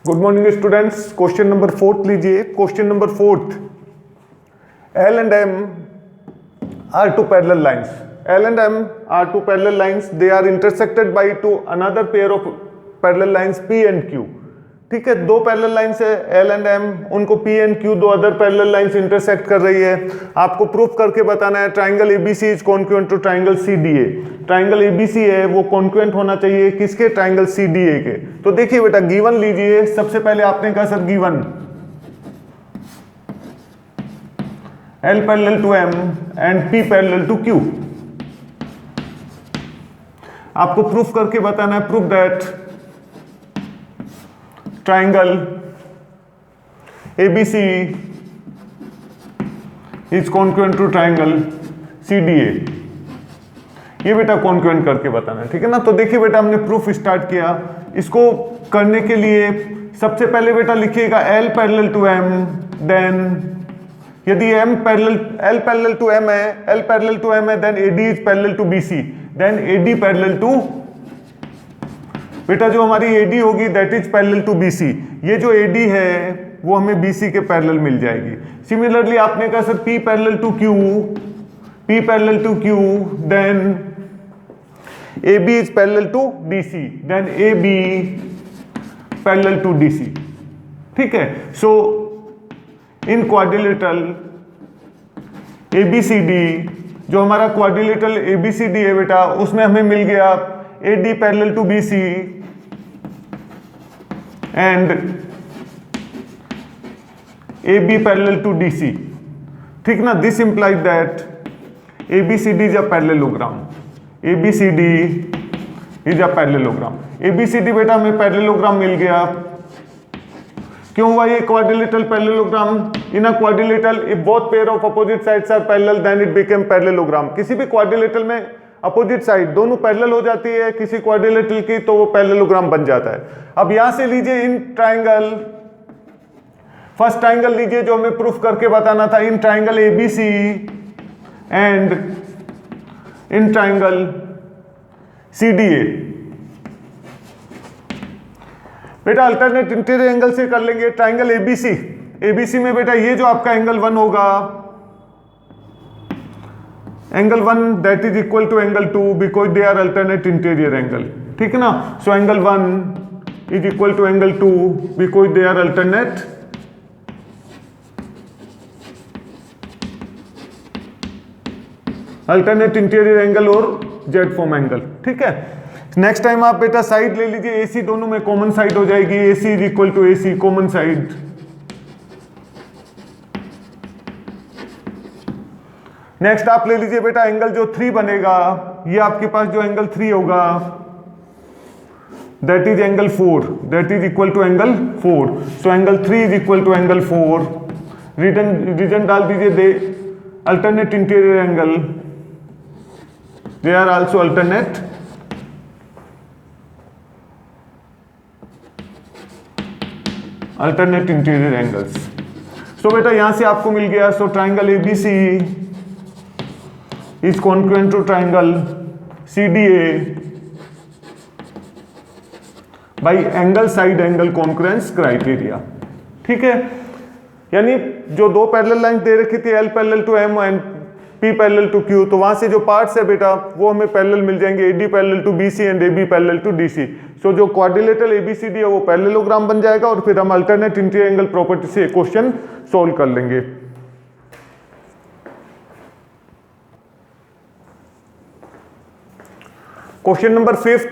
Good morning students. Question number 4 लीजिए। Question number 4, L and M are two parallel lines. L and M are two parallel lines. They are intersected by another pair of parallel lines P and Q. ठीक है, दो parallel lines है L and M, उनको P and Q दो other parallel lines intersect कर रही है। आपको प्रूफ करके बताना है triangle ABC is congruent to triangle CDA। Triangle ABC है वो कॉन्क्वेंट होना चाहिए किसके? ट्राइंगल CDA के। तो देखिए बेटा गिवन लीजिए। सबसे पहले आपने कहा sir given L parallel to M and P parallel to Q। आपको प्रूफ करके बताना है, proof that triangle ABC is congruent to triangle CDA। ये बेटा कॉन्क्वेंट करके बताना है, ठीक है ना। तो देखिए बेटा हमने प्रूफ स्टार्ट किया। इसको करने के लिए सबसे पहले बेटा लिखिएगा L parallel to M, then यदि L पैरेलल टू M है, L पैरेलल टू M है, then AD is parallel to BC, then AD parallel to बेटा जो हमारी AD होगी that is parallel to BC। ये जो AD है वो हमें BC के पैरेलल मिल जाएगी। सिमिलरली आपने कहा sir P parallel to Q, P parallel to Q, then AB is parallel to DC, then AB parallel to DC। ठीक है, सो इन क्वाड्रिलेटरल ABCD, जो हमारा क्वाड्रिलेटरल ABCD है बेटा, उसमें हमें मिल गया AD parallel to BC and AB parallel to DC। ठीक ना। This implies that ABCD is a parallelogram. ABCD is a parallelogram. ABCD बेटा हमें पैरेललोग्राम मिल गया। क्यों हुआ ये quadrilateral parallelogram? In a quadrilateral if both pair of opposite sides are parallel then it become parallelogram. किसी भी क्वाड्रिलेटरल में अपोजिट साइड दोनों पैरेलल हो जाती है किसी क्वाड्रिलेटरल की, तो वो पैरेललोग्राम बन जाता है। अब यहां से लीजिए इन ट्राइंगल, फर्स्ट ट्राइंगल लीजिए जो हमें प्रूफ करके बताना था, इन triangle ABC and in triangle CDA। बेटा अल्टरनेट इंटीरियर एंगल से कर लेंगे। ट्राइंगल ABC में बेटा ये जो आपका एंगल 1 होगा, angle 1 that is equal to angle 2 because they are alternate interior angle. ठीक है ना। So angle 1 is equal to angle 2 because they are alternate interior angle और जेड फॉर्म एंगल। ठीक है। नेक्स्ट टाइम आप बेटा साइड ले लीजिए AC, दोनों में कॉमन साइड हो जाएगी। AC is equal to AC common side. Next आप ले लीजिए बेटा एंगल जो 3 बनेगा, ये आपके पास जो एंगल 3 होगा that is angle 4, that is equal to angle 4। So angle 3 is equal to angle 4। Reason डाल दीजिए, they alternate interior angle, they are also alternate interior angles. So बेटा यहां से आपको मिल गया, so triangle ABC is congruent to triangle CDA by angle side angle congruence criteria। ठीक है, यानी जो दो पैरेलल लाइन दे रखी थी L parallel to M and P parallel to Q, तो वहां से जो पार्ट्स है बेटा वो हमें पैरेलल मिल जाएंगे, AD parallel to BC and AB parallel to DC। So जो क्वाड्रिलेटरल ABCD है वो पैरेललोग्राम बन जाएगा और फिर हम अल्टरनेट इंटीरियर एंगल प्रॉपर्टी से क्वेश्चन सोल्व कर लेंगे। Question number 5,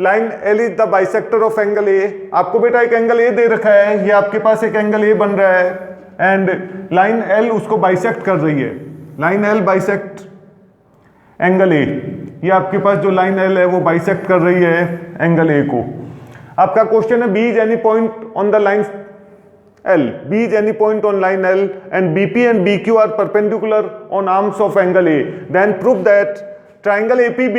line L is the bisector of angle A। आपको बेटा एक एंगल A दे रखा है, ये आपके पास एक एंगल A बन रहा है एंड लाइन L उसको बाइसेक्ट कर रही है। Line L bisect angle A, ये आपके पास जो लाइन L है वो बाइसेक्ट कर रही है एंगल A को। आपका क्वेश्चन है B is any point on the line L, B is any point on line L and BP and BQ are perpendicular on arms of angle A, then prove that triangle APB,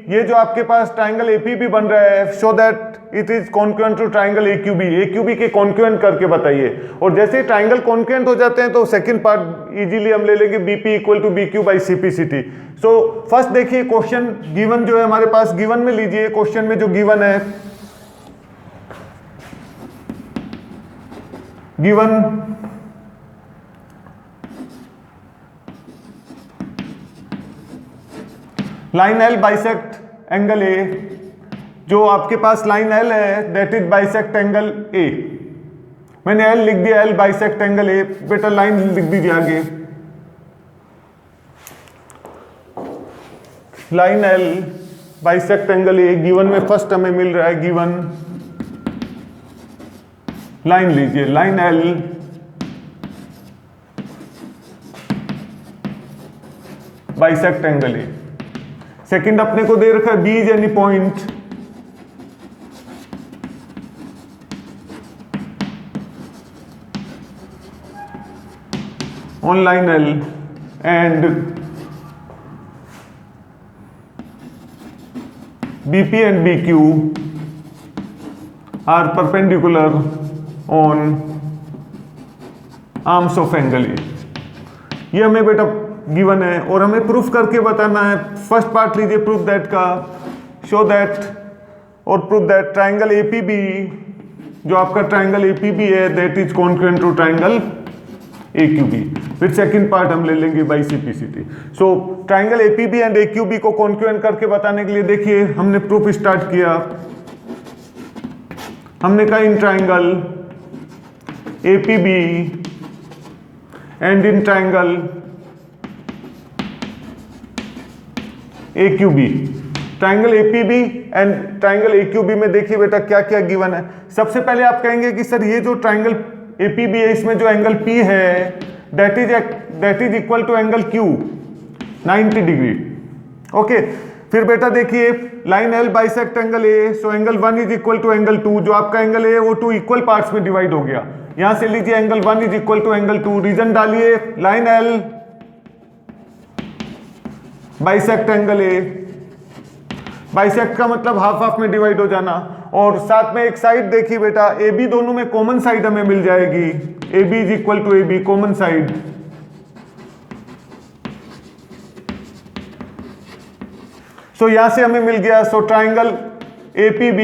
ये जो आपके पास triangle APB बन रहा है, show that it is congruent to triangle AQB के कॉन्क्वेंट करके बताइए। और जैसे ट्राइंगल कॉन्क्वेंट हो जाते हैं तो सेकंड पार्ट इजीली हम ले लेंगे BP equal to BQ by CPCT। So first देखिए क्वेश्चन गिवन जो है हमारे पास, गिवन में लीजिए क्वेश्चन में जो गिवन है given line L bisect angle ए, जो आपके पास लाइन एल है दैट इज बाइसेक्ट एंगल ए। मैंने एल लिख दिया, एल बाइसेक्ट एंगल ए, बेटा लाइन लिख दीजिए आगे, line L bisect angle A. Given में फर्स्ट हमें मिल रहा है, गिवन लाइन लीजिए, line L bisect angle A. Second अपने को दे रखा है B is any point on line L and BP and BQ are perpendicular on arms of angle A। ये हमें बेटा गिवन है और हमें प्रूफ करके बताना है। फर्स्ट पार्ट लीजिए प्रूफ दैट का, शो दैट और प्रूफ दैट ट्राइंगल APB, जो आपका ट्राइंगल APB है that is congruent to triangle AQB। फिर सेकंड पार्ट हम ले लेंगे by simplicity. So triangle APB and AQB को कॉन्ग्रुएंट करके बताने के लिए देखिए हमने प्रूफ स्टार्ट किया। हमने कहा in triangle APB and in triangle AQB, triangle APB and triangle AQB में देखिए बेटा क्या क्या गिवन है। सबसे पहले आप कहेंगे कि सर ये जो ट्राइंगल APB है इसमें जो एंगल P है that is equal to angle Q 90 degree. Okay, फिर बेटा देखिए line L bisect angle A, so angle 1 is equal to angle 2। जो आपका एंगल है वो 2 इक्वल पार्ट्स में डिवाइड हो गया। यहां से लीजिए angle 1 is equal to angle 2, reason डालिए line L bisect angle A। Bisect का मतलब हाफ हाफ में डिवाइड हो जाना, और साथ में एक साइड देखिए बेटा AB, दोनों में कॉमन साइड हमें मिल जाएगी। AB is equal to AB, common side. So यहां से हमें मिल गया, so triangle APB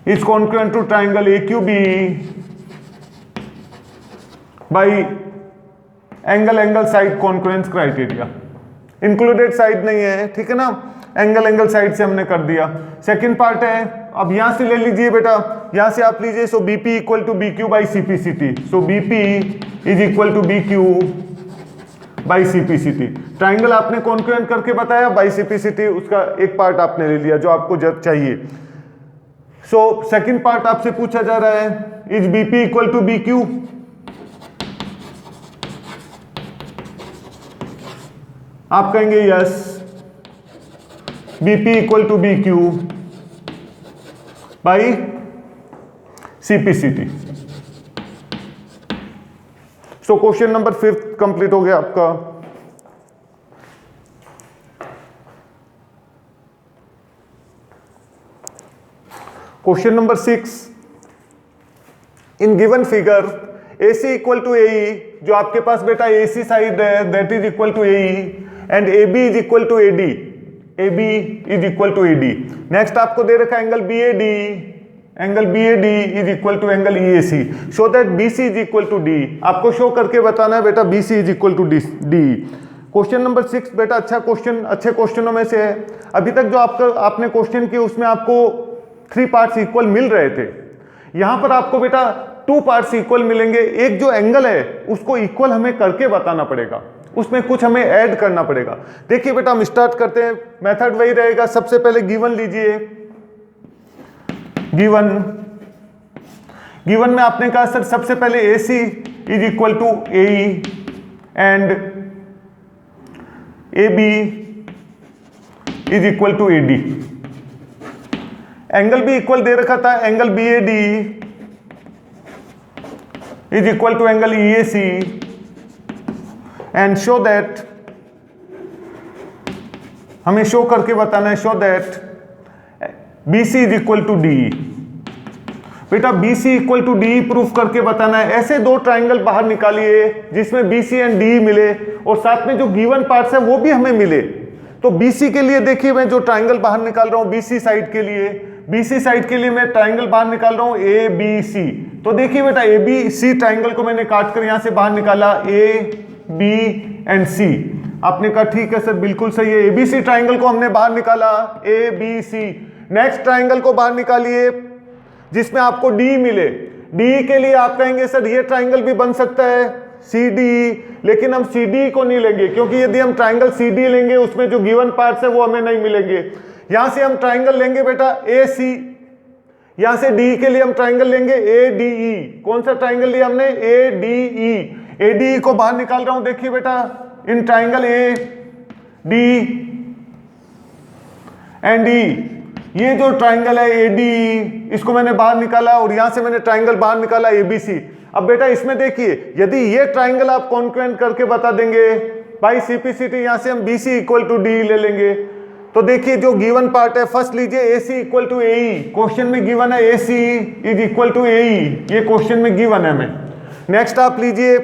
is congruent to triangle AQB by angle side congruence criteria. Included side नहीं है, ठीक है ना, एंगल साइड से हमने कर दिया। सेकंड पार्ट है, अब यहां से ले लीजिए बेटा, यहां से आप लीजिए, so BP equal to BQ by CPCT। So BP is equal to BQ by CPCT। Triangle आपने कॉन्ग्रुएंट करके बताया, बाई CPCT उसका एक पार्ट आपने ले लिया जो आपको जब चाहिए। सो सेकंड पार्ट आपसे पूछा जा रहा है, is BP equal to BQ। आप कहेंगे yes, BP equal to BQ by CPCT। So question number 5 complete हो गया आपका। Question number 6, in given figure AC equal to AE, जो आपके पास बेटा AC साइड है that is equal to AE and AB is equal to AD। AB is equal to AD। Next आपको दे रखा है angle BAD, angle BAD is equal to angle EAC, so that BC is equal to D। आपको show करके बताना है बेटा BC is equal to D। Question number 6 बेटा अच्छा क्वेश्चन, अच्छे क्वेश्चनों में से है। अभी तक जो आपने क्वेश्चन किए उसमें आपको 3 पार्ट्स इक्वल मिल रहे थे, यहां पर आपको बेटा 2 पार्ट्स इक्वल मिलेंगे। एक जो एंगल है उसको इक्वल हमें करके बताना पड़ेगा, उसमें कुछ हमें ऐड करना पड़ेगा। देखिए बेटा हम स्टार्ट करते हैं, मेथड वही रहेगा। सबसे पहले गिवन लीजिए, गिवन में आपने कहा सर सबसे पहले AC is equal to AE and AB is equal to AD। Angle भी इक्वल दे रखा था, angle BAD is equal to angle EAC and show that, हमें शो करके बताना है, show that BC is equal to DE। बेटा BC equal to DE proof करके बताना है। ऐसे 2 ट्राइंगल बाहर निकालिए जिसमें BC एंड DE मिले और साथ में जो गिवन पार्ट्स है वो भी हमें मिले। तो BC के लिए देखिए मैं जो ट्राइंगल बाहर निकाल रहा हूं BC साइड के लिए, BC साइड के लिए मैं ट्राइंगल बाहर निकाल रहा हूं ABC। तो देखिए बेटा ए बी सी ट्राइंगल को मैंने काट कर यहां से बाहर निकाला, ए बी एंड सी। आपने कहा ठीक है सर बिल्कुल सही है, एबीसी ट्राइंगल को हमने बाहर निकाला, A B C. Next triangle को बाहर निकालिए जिसमें आपको डी मिले। डी के लिए आप कहेंगे सर ये ट्राइंगल भी बन सकता है सी डी, लेकिन हम सी डी को नहीं लेंगे क्योंकि यदि हम ट्राइंगल सी डी लेंगे उसमें जो गिवन पार्ट्स है वो हमें नहीं मिलेंगे। यहां से हम ट्राइंगल लेंगे बेटा ए सी, यहां से डी के लिए हम ट्राइंगल लेंगे ए डी ई। कौन सा ट्राइंगल लिया हमने, A D E. A D E को बाहर निकाल रहा हूं, देखिए बेटा इन triangle A D and E, ये जो ट्राइंगल है ए डी ई, इसको मैंने बाहर निकाला और यहां से मैंने ट्राइंगल बाहर निकाला ए बी सी। अब बेटा इसमें देखिए यदि ये ट्राइंगल आप कॉन्क्वेंट करके बता देंगे बाई सीपीसीटी, यहां से हम B C equal to D ले लेंगे। तो देखिए जो गिवन पार्ट है फर्स्ट लीजिए A C equal to A E, question में गिवन है A C is equal to A E, ये क्वेश्चन में गिवन है हमें। नेक्स्ट आप लीजिए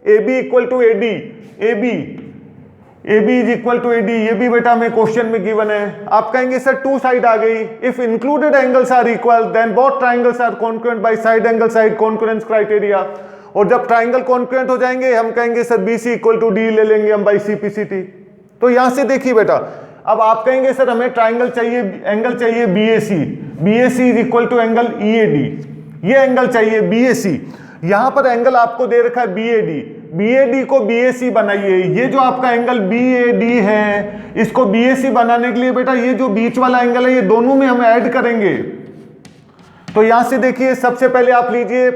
A B equal to A D, A B is equal to A D, ये भी बेटा हमें क्वेश्चन में गिवन है। आप कहेंगे सर टू साइड आ गई, if included angles are equal then both triangles are congruent by side angle side congruence criteria. और जब ट्राइंगल कॉन्क्रेंट हो जाएंगे हम कहेंगे sir B C equal to D ले लेंगे हम बाई सीपीसीटी। तो यहां से देखिए बेटा अब आप कहेंगे सर हमें ट्राइंगल चाहिए, एंगल चाहिए B A C is equal to angle E A D, ये एंगल चाहिए बी ए सी। यहां पर एंगल आपको दे रखा है बी ए डी को बी ए सी बनाइए। ये जो आपका एंगल बी ए डी है इसको बी ए सी बनाने के लिए बेटा ये जो बीच वाला एंगल है ये दोनों में हम ऐड करेंगे। तो यहां से देखिए सबसे पहले आप लीजिए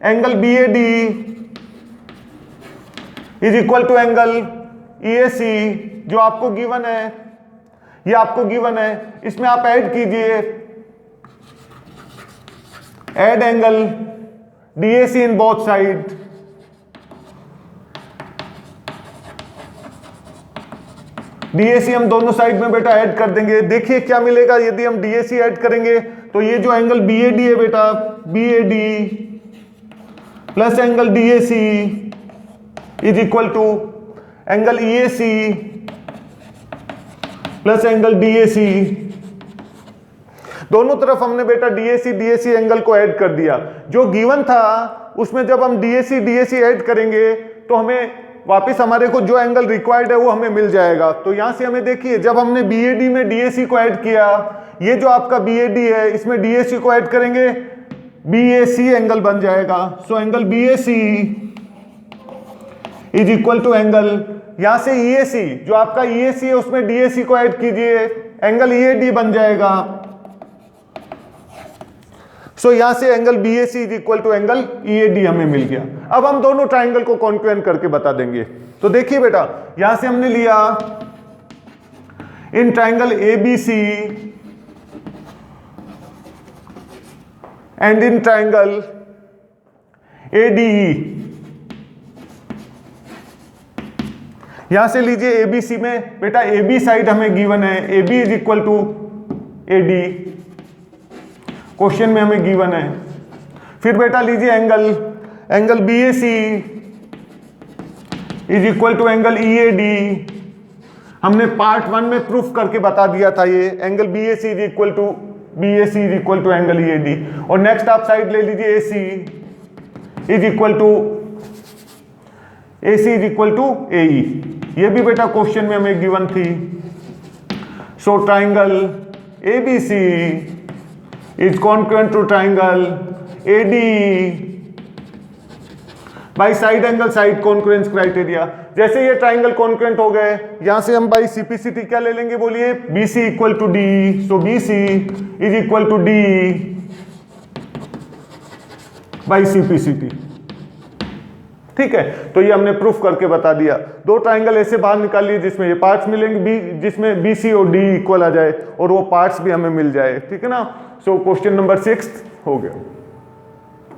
angle B A D is equal to angle E A C, जो आपको गिवन है, ये आपको गिवन है, इसमें आप ऐड कीजिए add angle DAC in both side. DAC हम दोनों साइड में बेटा ऐड कर देंगे। देखिए क्या मिलेगा यदि हम DAC ऐड करेंगे तो ये जो एंगल BAD है बेटा BAD plus angle DAC is equal to angle EAC plus angle DAC। दोनों तरफ हमने बेटा DAC एंगल को ऐड कर दिया। जो गिवन था उसमें जब हम DAC ऐड करेंगे तो हमें वापस हमारे को जो एंगल रिक्वायर्ड है वो हमें मिल जाएगा। तो यहां से हमें देखिए जब हमने BAD में DAC को ऐड किया, ये जो आपका BAD है इसमें DAC को ऐड करेंगे BAC एंगल बन जाएगा। So angle BAC is equal to angle, यहां से EAC जो आपका EAC है उसमें DAC को ऐड कीजिए, एंगल EAD बन जाएगा। सो यहां से angle BAC is equal to angle EAD हमें मिल गया। अब हम दोनों ट्राइंगल को कॉन्क्वेंट करके बता देंगे। तो देखिए बेटा यहां से हमने लिया in triangle ABC and in triangle ADE, यहां से लीजिए ABC में बेटा AB साइड हमें गिवन है, AB is equal to AD, question में हमें गिवन है। फिर बेटा लीजिए angle BAC is equal to angle EAD, हमने पार्ट 1 में प्रूफ करके बता दिया था ये angle BAC is equal to angle EAD। और नेक्स्ट आप साइड ले लीजिए AC is equal to AE, ये भी बेटा क्वेश्चन में हमें गिवन थी। सो triangle ABC is congruent to triangle ADE by side angle side congruence criteria। जैसे ये ट्राइंगल कॉन्क्रेंट हो गए यहां से हम बाई सीपीसीटी क्या ले लेंगे बोलिए, BC equal to D, so BC is equal to D by CPCT. ठीक है, तो ये हमने प्रूफ करके बता दिया। दो ट्राइंगल ऐसे बाहर निकाल लिए जिसमें ये पार्ट्स मिलेंगे जिसमें BC और D इक्वल आ जाए और वो पार्ट्स भी हमें मिल जाए। ठीक है ना। सो क्वेश्चन नंबर 6 हो गया।